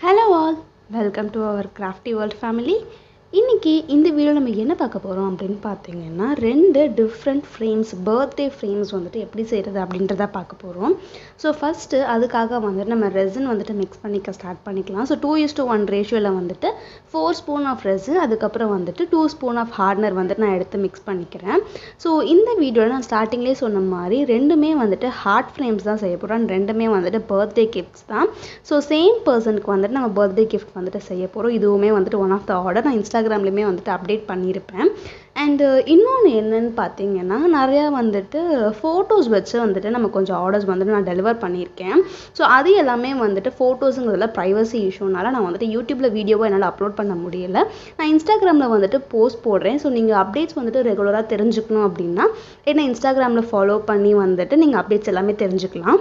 Hello all, welcome to our crafty world family. இன்னைக்கு இந்த video நம்ம என்ன பார்க்க போறோம் அப்படினு பாத்தீங்கன்னா ரெண்டு டிஃபரண்ட் ஃப்ரேம்ஸ் பர்த்டே ஃப்ரேம்ஸ் வந்துட்டு எப்படி செய்யறது அப்படின்றத பார்க்க போறோம். சோ ஃபர்ஸ்ட் அதுக்காக வந்துட்டு நம்ம ரெசின் வந்துட்டு mix பண்ணிக்க ஸ்டார்ட் பண்ணிக்கலாம். சோ 2:1 ரேஷியோல வந்துட்டு 4 ஸ்பூன் ஆஃப் ரெசின் அதுக்கு அப்புறம் வந்துட்டு 2 ஸ்பூன் ஆஃப் ஹார்ட்னர் வந்துட்டு நான் எடுத்து mix பண்ணிக்கிறேன். சோ இந்த வீடியோல நான் ஸ்டார்டிங்லயே சொன்ன மாதிரி ரெண்டுமே வந்துட்டு ஹார்ட் ஃப்ரேம்ஸ் தான் செய்ய போறோம். ரெண்டுமே வந்துட்டு பர்த்டே கிஃப்ட்ஸ் தான். சோ சேம் பர்சனுக்கு வந்துட்டு நம்ம பர்த்டே கிஃப்ட் வந்துட்டு செய்ய போறோம். இதுவுமே வந்துட்டு ஒன் ஆஃப் தி ஆர்டர் நான் இன்ஸ்டாகிராம்லயே வந்துட்டு அப்டேட் பண்ணியிருப்பேன். அண்ட் இன்னொன்று என்னன்னு பார்த்தீங்கன்னா நிறையா வந்துட்டு ஃபோட்டோஸ் வச்சு வந்துட்டு நம்ம கொஞ்சம் ஆர்டர்ஸ் வந்துட்டு நான் டெலிவர் பண்ணியிருக்கேன். ஸோ அது எல்லாமே வந்துட்டு ஃபோட்டோஸுங்கிறதுல ப்ரைவசி இஷ்யூனால நான் வந்துட்டு யூடியூப்பில் வீடியோவை என்னால் அப்லோட் பண்ண முடியல. நான் இன்ஸ்டாகிராமில் வந்துட்டு போஸ்ட் போடுறேன். ஸோ நீங்கள் அப்டேட்ஸ் வந்துட்டு ரெகுலராக தெரிஞ்சுக்கணும் அப்படின்னா என்ன இன்ஸ்டாகிராமில் ஃபாலோ பண்ணி வந்துட்டு நீங்கள் அப்டேட்ஸ் எல்லாமே தெரிஞ்சுக்கலாம்.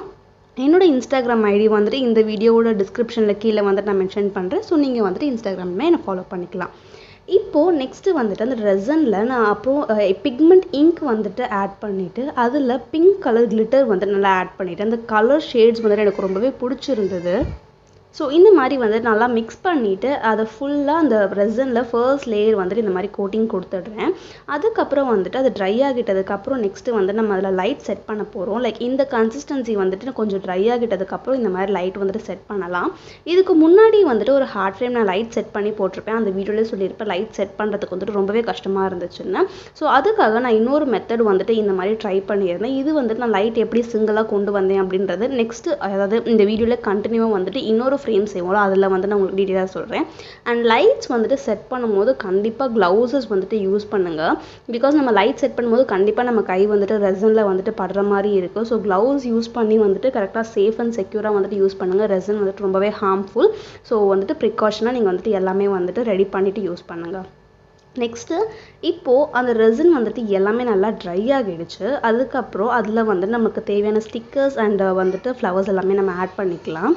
என்னோட இன்ஸ்டாகிராம் ஐடி வந்துட்டு இந்த வீடியோவோட டிஸ்கிரிப்ஷனில் கீழே வந்துட்டு நான் மென்ஷன் பண்ணுறேன். ஸோ நீங்கள் வந்துட்டு இன்ஸ்டாகிராம்ல என்னை ஃபாலோ பண்ணிக்கலாம். இப்போ நெக்ஸ்ட் வந்துட்டு அந்த ரெசன்ல நான் அப்புறம் பிக்மெண்ட் இங்க் வந்துட்டு ஆட் பண்ணிட்டு அதில் பிங்க் கலர் கிளிட்டர் வந்துட்டு நல்லா ஆட் பண்ணிட்டு அந்த கலர் ஷேட்ஸ் வந்துட்டு எனக்கு ரொம்பவே பிடிச்சிருந்தது. ஸோ இந்த மாதிரி வந்துட்டு நல்லா மிக்ஸ் பண்ணிவிட்டு அதை ஃபுல்லாக அந்த ரெசனில் ஃபர்ஸ்ட் லேயர் வந்துட்டு இந்த மாதிரி கோட்டிங் கொடுத்துட்றேன். அதுக்கப்புறம் வந்துட்டு அது ட்ரை ஆகிட்டதுக்கப்புறம் நெக்ஸ்ட்டு வந்து நம்ம அதில் லைட் செட் பண்ண போகிறோம். லைக் இந்த கன்சிஸ்டன்சி வந்துட்டு கொஞ்சம் ட்ரை ஆகிட்டதுக்கப்புறம் இந்த மாதிரி லைட் வந்துட்டு செட் பண்ணலாம். இதுக்கு முன்னாடி வந்துட்டு ஒரு ஹார்ட் ஃப்ரேம் நான் லைட் செட் பண்ணி போட்டிருப்பேன். அந்த வீடியோலேயே சொல்லியிருப்பேன் லைட் செட் பண்ணுறதுக்கு வந்துட்டு ரொம்பவே கஷ்டமாக இருந்துச்சுன்னு. ஸோ அதுக்காக நான் இன்னொரு மெத்தட் வந்துட்டு இந்த மாதிரி ட்ரை பண்ணியிருந்தேன். இது வந்துட்டு நான் லைட் எப்படி சிங்கிளாக கொண்டு வந்தேன் அப்படின்றது நெக்ஸ்ட்டு அதாவது இந்த வீடியோவில் கண்டினியூவாக வந்துட்டு இன்னொரு ஃப்ரேம் செய்வோம் அதில் வந்து நான் உங்களுக்கு டீட்டெயிலாக சொல்கிறேன். அண்ட் லைட்ஸ் வந்துட்டு செட் பண்ணும்போது கண்டிப்பாக க்ளவுஸஸ் வந்துட்டு யூஸ் பண்ணுங்கள். பிகாஸ் நம்ம லைட் செட் பண்ணும்போது கண்டிப்பாக நம்ம கை வந்துட்டு ரெசனில் வந்துட்டு படுற மாதிரி இருக்குது. ஸோ க்ளவுஸ் யூஸ் பண்ணி வந்துட்டு கரெக்டாக சேஃப் அண்ட் செக்யூராக வந்துட்டு யூஸ் பண்ணுங்கள். ரெசன் வந்துட்டு ரொம்பவே ஹார்ம்ஃபுல். ஸோ வந்துட்டு ப்ரிகாஷனாக நீங்கள் வந்துட்டு எல்லாமே வந்துட்டு ரெடி பண்ணிவிட்டு யூஸ் பண்ணுங்கள். நெக்ஸ்ட்டு இப்போது அந்த ரெசின் வந்துட்டு எல்லாமே நல்லா ட்ரை ஆகிடுச்சு. அதுக்கப்புறம் அதில் வந்துட்டு நமக்கு தேவையான ஸ்டிக்கர்ஸ் அண்ட் வந்துட்டு ஃப்ளவர்ஸ் எல்லாமே நம்ம ஆட் பண்ணிக்கலாம்.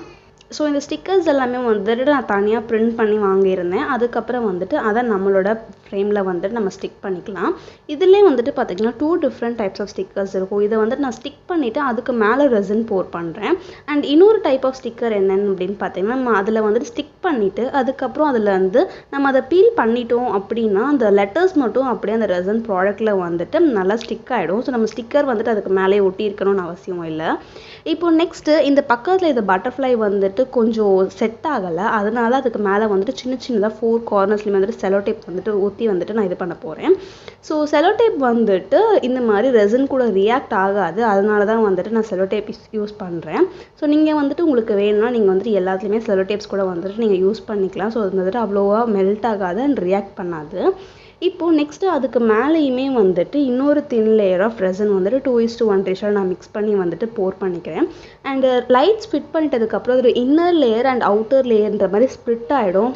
ஸோ இந்த ஸ்டிக்கர்ஸ் எல்லாமே வந்துட்டு நான் தனியாக பிரிண்ட் பண்ணி வாங்கியிருந்தேன். அதுக்கப்புறம் வந்துட்டு அதை நம்மளோட ஃப்ரேமில் வந்துட்டு நம்ம ஸ்டிக் பண்ணிக்கலாம். இதிலே வந்துட்டு பார்த்திங்கன்னா 2 டிஃப்ரெண்ட் டைப்ஸ் ஆஃப் ஸ்டிக்கர்ஸ் இருக்கும். இதை வந்துட்டு நான் ஸ்டிக் பண்ணிவிட்டு அதுக்கு மேலே ரெசின் போர் பண்ணுறேன். அண்ட் இன்னொரு டைப் ஆஃப் ஸ்டிக்கர் என்னென்னு அப்படின்னு பார்த்தீங்கன்னா நம்ம அதில் வந்துட்டு ஸ்டிக் பண்ணிவிட்டு அதுக்கப்புறம் அதில் வந்து நம்ம அதை பீல் பண்ணிட்டோம் அப்படின்னா அந்த லெட்டர்ஸ் மட்டும் அப்படியே அந்த ரெசின் ப்ராடக்ட்டில் வந்துட்டு நல்லா ஸ்டிக் ஆகிடும். ஸோ நம்ம ஸ்டிக்கர் வந்துட்டு அதுக்கு மேலே ஒட்டி இருக்கணும்னு அவசியம் இல்லை. இப்போ நெக்ஸ்ட்டு இந்த பக்கத்தில் இந்த பட்டர்ஃப்ளை வந்துட்டு கொஞ்சம் செட் ஆகலை. அதனால அதுக்கு மேலே வந்துட்டு சின்ன சின்னதாக 4 கார்னர்ஸ்லையும் வந்துட்டு செலோ டேப் வந்துட்டு ஊற்றி வந்துட்டு நான் இது பண்ண போகிறேன். ஸோ செலோ டேப் வந்துட்டு இந்த மாதிரி ரெசின் கூட ரியாக்ட் ஆகாது. அதனால தான் வந்துட்டு நான் செலோ டேப் யூஸ் பண்ணுறேன். ஸோ நீங்கள் வந்துட்டு உங்களுக்கு வேணும்னா நீங்கள் வந்துட்டு எல்லாத்துலேயுமே செலோ டேப்ஸ் கூட வந்துட்டு நீங்கள் யூஸ் பண்ணிக்கலாம். ஸோ அது வந்துட்டு அவ்வளோவா மெல்ட் ஆகாது அண்ட் ரியாக்ட் பண்ணாது. இப்போது நெக்ஸ்ட்டு அதுக்கு மேலேயுமே வந்துட்டு இன்னொரு தின் லேயர் ஆஃப் ரெசன் வந்துட்டு 2:1 ரேஷியோவில் நான் மிக்ஸ் பண்ணி வந்துட்டு போர் பண்ணிக்கிறேன். அண்டு லைட்ஸ் ஃபிட் பண்ணிட்டதுக்கப்புறம் ஒரு இன்னர் லேயர் அண்ட் அவுட்டர் லேயர்ன்ற மாதிரி ஸ்ப்ளிட் ஆகிடும்.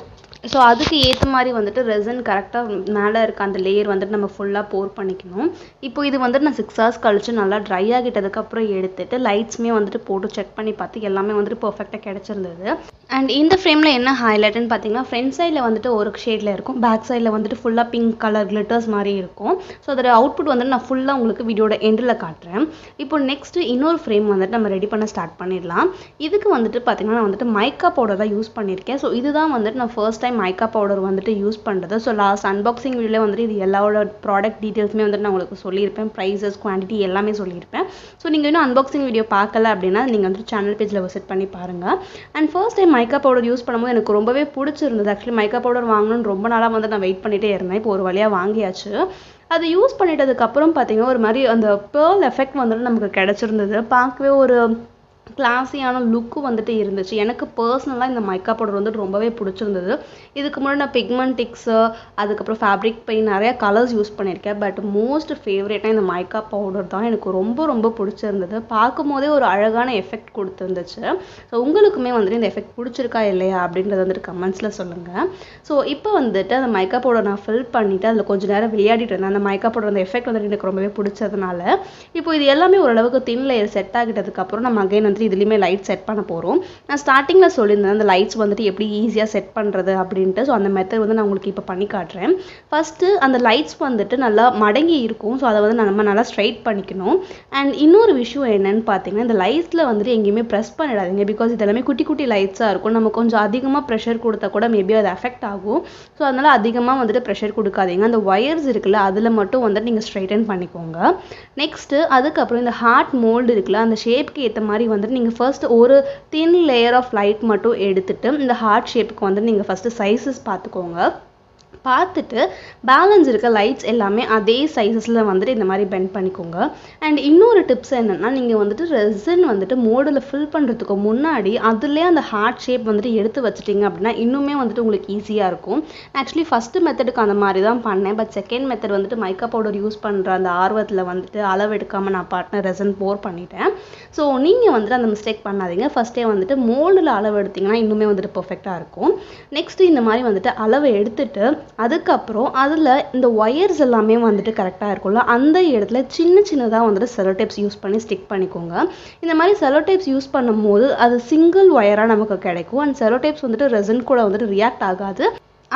ஸோ அதுக்கு ஏற்ற மாதிரி வந்துட்டு ரெசன் கரெக்டாக மேலே இருக்க அந்த லேயர் வந்துட்டு நம்ம ஃபுல்லாக போர் பண்ணிக்கணும். இப்போ இது வந்துட்டு நான் 6 hours கழிச்சு நல்லா ட்ரை ஆகிட்டதுக்கப்புறம் எடுத்துட்டு லைட்ஸுமே வந்துட்டு போட்டு செக் பண்ணி பார்த்து எல்லாமே வந்துட்டு பர்ஃபெக்டாக கிடச்சிருந்தது. அண்ட் இந்த ஃப்ரேமில் என்ன ஹைலைட்டுன்னு பார்த்தீங்கன்னா ஃப்ரண்ட் சைடில் வந்துட்டு ஒரு ஷேடில் இருக்கும், பேக் சைடில் வந்துட்டு ஃபுல்லாக பிங்க் கலர் கிளிட்டர்ஸ் மாதிரி இருக்கும். ஸோ அதோட அவுட்புட் வந்துட்டு நான் ஃபுல்லாக உங்களுக்கு வீடியோட எண்டில் காட்டுறேன். இப்போ நெக்ஸ்ட்டு இன்னொரு ஃப்ரேம் வந்துட்டு நம்ம ரெடி பண்ண ஸ்டார்ட் பண்ணிடலாம். இதுக்கு வந்துட்டு பார்த்தீங்கன்னா நான் வந்துட்டு மைக்கா பவுடர் தான் யூஸ் பண்ணியிருக்கேன். ஸோ இதுதான் வந்துட்டு நான் ஃபர்ஸ்ட் டைம் மைக்கா பவுடர் வந்துட்டு யூஸ் பண்ணுறது. ஸோ லாஸ்ட் அன்பாக்சிங் வீடியோவில் வந்துட்டு இது எல்லாரோட ப்ராடக்ட் டீட்டெயில்ஸுமே வந்துட்டு நான் உங்களுக்கு சொல்லியிருப்பேன். ப்ரைஸஸ் குவான்டிட்டி எல்லாமே சொல்லியிருப்பேன். ஸோ நீங்கள் இன்னும் அன்பாக்சிங் வீடியோ பார்க்கல அப்படின்னா நீங்கள் வந்துட்டு சேனல் பேஜில் விசிட் பண்ணி பாருங்கள். And first time mica powder use பண்ணும்போது எனக்கு ரொம்பவே பிடிச்சிருந்தது. ஆக்சுவலி மைக்கா பவுடர் வாங்கணும்னு ரொம்ப நாளாக வந்து நான் வெயிட் பண்ணிகிட்டே இருந்தேன். இப்போ ஒரு வழியாக வாங்கியாச்சு. அது யூஸ் பண்ணிட்டதுக்கப்புறம் பார்த்தீங்கன்னா ஒரு மாதிரி அந்த பேர்ல் எஃபெக்ட் வந்துட்டு நமக்கு கிடச்சிருந்தது. பார்க்கவே ஒரு கிளாஸியான லுக்கு வந்துட்டு இருந்துச்சு. எனக்கு பர்சனலாக இந்த மைக்கா பவுடர் வந்துட்டு ரொம்பவே பிடிச்சிருந்தது. இதுக்கு முன்னாடி நான் பிக்மெண்டிக்ஸு அதுக்கப்புறம் ஃபேப்ரிக் பெயிண்ட் நிறையா கலர்ஸ் யூஸ் பண்ணியிருக்கேன். பட் மோஸ்ட் ஃபேவரேட்டாக இந்த மைக்கா பவுடர் தான் எனக்கு ரொம்ப ரொம்ப பிடிச்சிருந்தது. பார்க்கும் போதே ஒரு அழகான எஃபெக்ட் கொடுத்துருந்துச்சு. ஸோ உங்களுக்குமே வந்துட்டு இந்த எஃபெக்ட் பிடிச்சிருக்கா இல்லையா அப்படின்றத வந்துட்டு கமெண்ட்ஸில் சொல்லுங்கள். ஸோ இப்போ வந்துட்டு அந்த மைக்கா பவுடர் நான் ஃபில் பண்ணிவிட்டு அதில் கொஞ்சம் நேரம் விளையாடிட்டு இருந்தேன். அந்த மைக்கா பவுடர் அந்த எஃபெக்ட் வந்துட்டு எனக்கு ரொம்பவே பிடிச்சதுனால இப்போ இது எல்லாமே ஓரளவுக்கு தின் லேயர் செட் ஆகிட்டதுக்கப்புறம் நம்ம அகைன் வந்து வந்துட்டு இதுலேயுமே லைட் செட் பண்ண போகிறோம். நான் ஸ்டார்டிங்கில் சொல்லியிருந்தேன் அந்த லைட்ஸ் வந்துட்டு எப்படி ஈஸியாக செட் பண்ணுறது அப்படின்ட்டு. ஸோ அந்த மெத்தட் வந்து நான் உங்களுக்கு இப்போ பண்ணி காட்டுறேன். ஃபஸ்ட்டு அந்த லைட்ஸ் வந்துட்டு நல்லா மடங்கி இருக்கும். ஸோ அதை வந்து நம்ம நல்லா ஸ்ட்ரைட் பண்ணிக்கணும். அண்ட் இன்னொரு விஷயம் என்னன்னு பார்த்தீங்கன்னா, இந்த லைட்ஸில் வந்துட்டு எங்கேயுமே ப்ரெஸ் பண்ணிடாதீங்க. பிகாஸ் இதெல்லாமே குட்டி குட்டி லைட்ஸாக இருக்கும். நம்ம கொஞ்சம் அதிகமாக ப்ரெஷர் கொடுத்தா கூட மேபி அது அஃபெக்ட் ஆகும். ஸோ அதனால் அதிகமாக வந்துட்டு ப்ரெஷர் கொடுக்காதீங்க. அந்த ஒயர்ஸ் இருக்குல்ல அதில் மட்டும் வந்துட்டு நீங்கள் ஸ்ட்ரைட்டன் பண்ணிக்கோங்க. நெக்ஸ்ட்டு அதுக்கப்புறம் இந்த ஹார்ட் மோல்டு இருக்குல்ல அந்த ஷேப்புக்கு ஏற்ற மாதிரி வந்துட்டு நீங்கள் ஃபர்ஸ்ட் ஒரு தின் லேயர் ஆஃப் லைட் மட்டும் எடுத்துட்டு இந்த ஹார்ட் ஷேப்புக்கு வந்துட்டு நீங்கள் ஃபஸ்ட்டு சைஸஸ் பார்த்துக்கோங்க. பார்த்துட்டு பேலன்ஸ் இருக்க லைட்ஸ் எல்லாமே அதே சைஸஸில் வந்துட்டு இந்த மாதிரி பெண்ட் பண்ணிக்கோங்க. அண்ட் இன்னொரு டிப்ஸ் என்னென்னா, நீங்கள் வந்துட்டு ரெசின் வந்துட்டு மோடில் ஃபில் பண்ணுறதுக்கு முன்னாடி அதுலேயே அந்த ஹார்ட் ஷேப் வந்துட்டு எடுத்து வச்சிட்டிங்க அப்படின்னா இன்னுமே வந்துட்டு உங்களுக்கு ஈஸியாக இருக்கும். ஆக்சுவலி ஃபஸ்ட்டு மெத்தடுக்கு அந்த மாதிரி தான் பண்ணேன். பட் செகண்ட் மெத்தட் வந்துட்டு மைக்கா பவுடர் யூஸ் பண்ணுற அந்த ஆர்வத்தில் வந்துட்டு அளவு எடுக்காமல் நான் பாட்டின ரெசின் போர் பண்ணிட்டேன். ஸோ நீங்கள் வந்துட்டு அந்த மிஸ்டேக் பண்ணாதீங்க. ஃபஸ்ட்டே வந்துட்டு மோல்டில் அளவு எடுத்திங்கன்னா இன்னுமே வந்துட்டு பர்ஃபெக்டாக இருக்கும். நெக்ஸ்ட்டு இந்த மாதிரி வந்துட்டு அளவு எடுத்துட்டு அதுக்கப்புறம் அதில் இந்த ஒயர்ஸ் எல்லாமே வந்துட்டு கரெக்டாக இருக்கும்ல அந்த இடத்துல சின்ன சின்னதாக வந்துட்டு செலோ டேப்ஸ் யூஸ் பண்ணி ஸ்டிக் பண்ணிக்கோங்க. இந்த மாதிரி செலோ டேப்ஸ் யூஸ் பண்ணும்போது அது சிங்கிள் ஒயராக நமக்கு கிடைக்கும். அண்ட் செலோ டேப்ஸ் வந்துட்டு ரெசின் கூட வந்துட்டு ரியாக்ட் ஆகாது.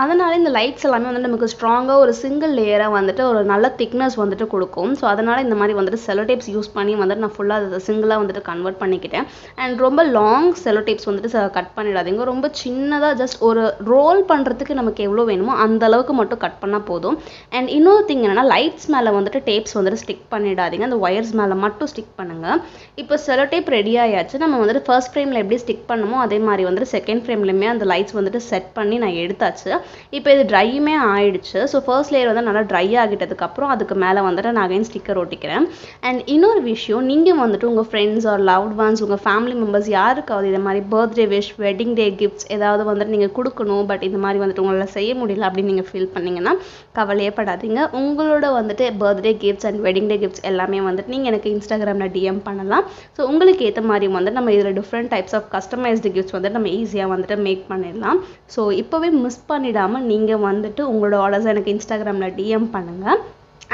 அதனால இந்த லைட்ஸ் எல்லாமே வந்து நமக்கு ஸ்ட்ராங்காக ஒரு சிங்கிள் லேயராக வந்துட்டு ஒரு நல்ல திக்னஸ் வந்துட்டு கொடுக்கும். ஸோ அதனால் இந்த மாதிரி வந்துட்டு செலோ டேப்ஸ் யூஸ் பண்ணி வந்துட்டு நான் ஃபுல்லாக அதை சிங்கிளாக வந்துட்டு கன்வெர்ட் பண்ணிக்கிட்டேன். அண்ட் ரொம்ப லாங் செலோ டேப்ஸ் வந்துட்டு கட் பண்ணிடாதீங்க. ரொம்ப சின்னதாக ஜஸ்ட் ஒரு ரோல் பண்ணுறதுக்கு நமக்கு எவ்வளோ வேணுமோ அந்த அளவுக்கு மட்டும் கட் பண்ணால் போதும். அண்ட் இன்னொரு திங் என்னென்னா, லைட்ஸ் மேலே வந்துட்டு டேப்ஸ் வந்துட்டு ஸ்டிக் பண்ணிடாதீங்க. அந்த ஒயர்ஸ் மேலே மட்டும் ஸ்டிக் பண்ணுங்கள். இப்போ செலோ டேப் ரெடி ஆயாச்சு. நம்ம வந்துட்டு ஃபர்ஸ்ட் ஃப்ரேமில் எப்படி ஸ்டிக் பண்ணமோ அதே மாதிரி வந்துட்டு செகண்ட் ஃப்ரேம்லையுமே அந்த லைட்ஸ் வந்துட்டு செட் பண்ணி நான் எடுத்தாச்சு. இப்போ இது ட்ரையுமே ஆயிடுச்சு. ஸோ ஃபர்ஸ்ட் லேயர் வந்து நல்லா ட்ரை ஆகிட்டதுக்கப்புறம் அதுக்கு மேலே வந்துட்டு நான் அகைன் ஸ்டிக்கர் ஒட்டிக்கிறேன். அண்ட் இன்னொரு விஷயம், நீங்கள் வந்துட்டு உங்கள் ஃப்ரெண்ட்ஸ் ஆர் லவ்ட் ஒன்ஸ் உங்கள் ஃபேமிலி மெம்பர்ஸ் யாருக்காவது இது மாதிரி birthday wish, wedding day gifts ஏதாவது வந்துட்டு நீங்கள் கொடுக்கணும், பட் இந்த மாதிரி வந்துட்டு உங்களால் செய்ய முடியல அப்படின்னு நீங்கள் ஃபீல் பண்ணிங்கன்னா கவலையே படாதீங்க. உங்களோட வந்துட்டு birthday gifts and wedding day gifts எல்லாமே வந்துட்டு நீங்கள் எனக்கு இன்ஸ்டாகிராமில் டிஎம் பண்ணலாம். ஸோ உங்களுக்கு ஏற்ற மாதிரி வந்துட்டு நம்ம இதில் different types of customised gifts வந்துட்டு நம்ம ஈஸியாக வந்துட்டு மேக் பண்ணிடலாம். ஸோ இப்போவே மிஸ் பண்ணிடாமல் நீங்கள் வந்துட்டு உங்களோட ஆர்டர்ஸ் எனக்கு இன்ஸ்டாகிராமில் டிஎம் பண்ணுங்கள்.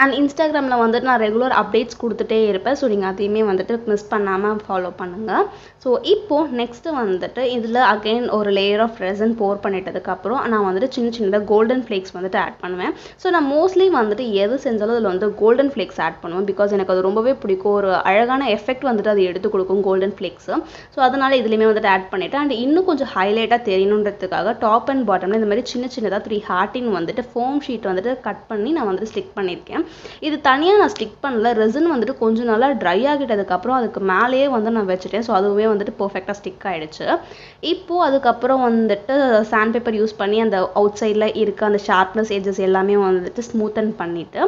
அண்ட் இன்ஸ்டாகிராமில் வந்துட்டு நான் ரெகுலர் அப்டேட்ஸ் கொடுத்துட்டே இருப்பேன். ஸோ நீங்கள் அதையுமே வந்துட்டு மிஸ் பண்ணாமல் ஃபாலோ பண்ணுங்கள். ஸோ இப்போது நெக்ஸ்ட்டு வந்துட்டு இதில் அகெயின் ஒரு லேயர் ஆஃப் ரெசின் போர் பண்ணிட்டதுக்கப்புறம் நான் வந்துட்டு சின்ன சின்னதாக கோல்டன் ஃப்ளேக்ஸ் வந்துட்டு ஆட் பண்ணுவேன். ஸோ நான் மோஸ்ட்லி வந்துட்டு எது செஞ்சாலும் அதில் வந்து கோல்டன் ஃப்ளேக்ஸ் ஆட் பண்ணுவேன். பிகாஸ் எனக்கு அது ரொம்பவே பிடிக்கும். ஒரு அழகான எஃபெக்ட் வந்துட்டு அது எடுத்து கொடுக்கும் கோல்டன் ஃப்ளேக்ஸு. ஸோ அதனால் இதுலேயுமே வந்துட்டு ஆட் பண்ணிவிட்டேன். அண்ட் இன்னும் கொஞ்சம் ஹைலைட்டாக தெரியணுன்றதுக்காக டாப் அண்ட் பாட்டமில் இந்த மாதிரி சின்ன சின்னதாக 3 ஹார்ட்டின் வந்துட்டு ஃபோம் ஷீட் வந்துட்டு கட் பண்ணி நான் வந்துட்டு ஸ்டிக் பண்ணியிருக்கேன். இது தனியாக நான் ஸ்டிக் பண்ணல. ரெசின் வந்துட்டு கொஞ்சம் நாளாக ட்ரை ஆகிட்டதுக்கப்புறம் அதுக்கு மேலேயே வந்து நான் வச்சுட்டேன். ஸோ அதுவே வந்துட்டு பர்ஃபெக்டாக ஸ்டிக் ஆகிடுச்சு. இப்போது அதுக்கப்புறம் வந்துட்டு சாண்ட் பேப்பர் யூஸ் பண்ணி அந்த அவுட் சைடில் இருக்க அந்த ஷார்ப்னஸ் எட்ஜஸ் எல்லாமே வந்துட்டு ஸ்மூத்தன் பண்ணிவிட்டு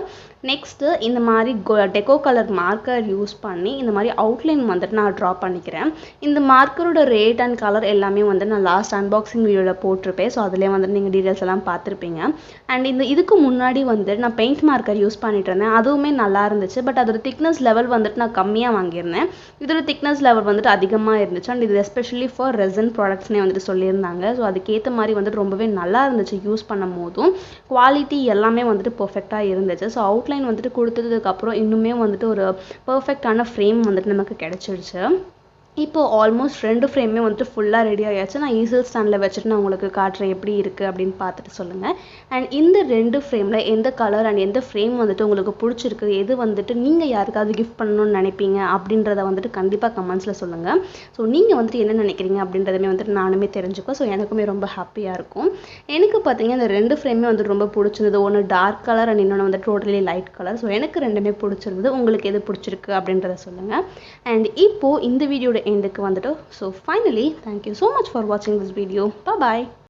நெக்ஸ்ட்டு இந்த மாதிரி டெக்கோ கலர் மார்க்கர் யூஸ் பண்ணி இந்த மாதிரி அவுட்லைன் வந்துட்டு நான் ட்ரா பண்ணிக்கிறேன். இந்த மார்க்கரோட ரேட் அண்ட் கலர் எல்லாமே வந்து நான் லாஸ்ட் அன்பாக்சிங் வீடியோவில் போட்டிருப்பேன். ஸோ அதிலே வந்துட்டு நீங்கள் டீட்டெயில்ஸ் எல்லாம் பார்த்துருப்பீங்க. அண்ட் இதுக்கு முன்னாடி வந்துட்டு நான் பெயிண்ட் மார்க்கர் யூஸ் பண்ணிட்டு இருந்தேன். அதுவுமே நல்லா இருந்துச்சு. பட் அதோட திக்னஸ் லெவல் வந்துட்டு நான் கம்மியாக வாங்கியிருந்தேன். இதோட திக்னஸ் லெவல் வந்துட்டு அதிகமாக இருந்துச்சு. அண்ட் இது எஸ்பெஷலி ஃபார் ரெசின் ப்ராடக்ட்ஸ்னே வந்துட்டு சொல்லியிருந்தாங்க. ஸோ அதுக்கேற்ற மாதிரி வந்துட்டு ரொம்பவே நல்லா இருந்துச்சு. யூஸ் பண்ணும் போதும் குவாலிட்டி எல்லாமே வந்துட்டு பர்ஃபெக்டாக இருந்துச்சு. ஸோ அவுட்லைன் வந்துட்டு கொடுத்ததுக்கப்புறம் இன்னுமே வந்துட்டு ஒரு பர்ஃபெக்டான ஃப்ரேம் வந்துட்டு நமக்கு கிடைச்சிருச்சு. இப்போ ஆல்மோஸ்ட் 2 ஃப்ரேமே வந்துட்டு ஃபுல்லாக ரெடி ஆயாச்சு. நான் ஈசல் ஸ்டாண்டில் வச்சுட்டு நான் உங்களுக்கு காட்டுறேன் எப்படி இருக்குது அப்படின்னு பார்த்துட்டு சொல்லுங்கள். அண்ட் இந்த 2 ஃப்ரேமில் எந்த கலர் அண்ட் எந்த ஃப்ரேம் வந்துட்டு உங்களுக்கு பிடிச்சிருக்கு, எது வந்துட்டு நீங்கள் யாருக்காவது கிஃப்ட் பண்ணணும்னு நினைப்பீங்க அப்படின்றத வந்துட்டு கண்டிப்பாக கமெண்ட்ஸில் சொல்லுங்கள். ஸோ நீங்கள் வந்துட்டு என்ன நினைக்கிறீங்க அப்படின்றதுமே வந்துட்டு நானுமே தெரிஞ்சுக்குவேன். ஸோ எனக்குமே ரொம்ப ஹாப்பியாக இருக்கும். எனக்கு பார்த்தீங்கன்னா இந்த 2 ஃப்ரேமே வந்துட்டு ரொம்ப பிடிச்சிருந்தது. ஒன்று டார்க் கலர் அண்ட் இன்னொன்று வந்து டோட்டலி லைட் கலர். ஸோ எனக்கு ரெண்டுமே பிடிச்சிருந்தது. உங்களுக்கு எது பிடிச்சிருக்கு அப்படின்றத சொல்லுங்கள். அண்ட் இப்போது இந்த வீடியோட எண்டுக்கு வந்துட்டு. So finally, thank you so much for watching this video. Bye bye.